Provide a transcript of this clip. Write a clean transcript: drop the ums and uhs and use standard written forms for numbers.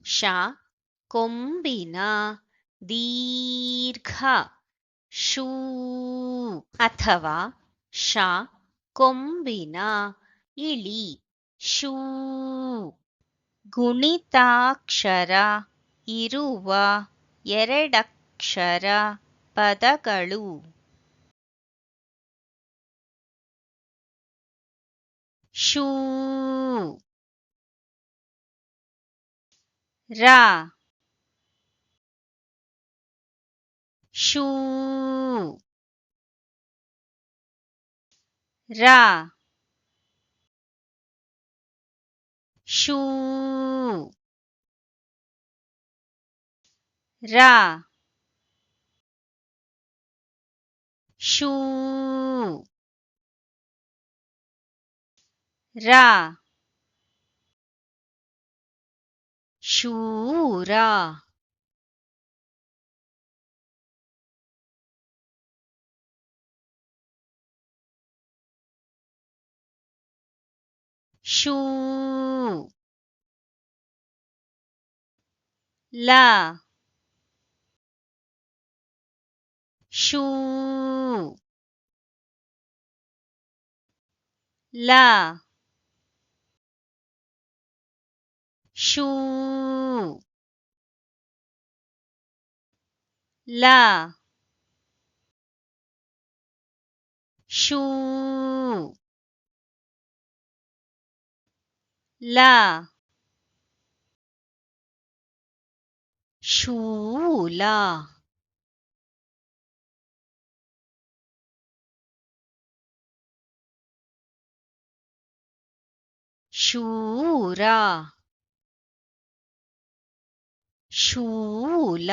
ಶ ಕೊಂಬಿನ ದೀರ್ಘ ಶೂ ಅಥವಾ ಶ ಕೊಂಬಿನ ಇಳಿ ಶೂ ಗುಣಿತಾಕ್ಷರ ಇರುವ ಎರಡಕ್ಷರ ಪದಗಳು ಶೂ ರ ಶೂ ರ ಶೂ ರ ಶೂ ರ ಶೂರ ಶೂ ಲ ಶೂ ಲ ಶೂ ಲ ಶೂ ಲ ಶೂಲ ಶೂರ ಶೂಲ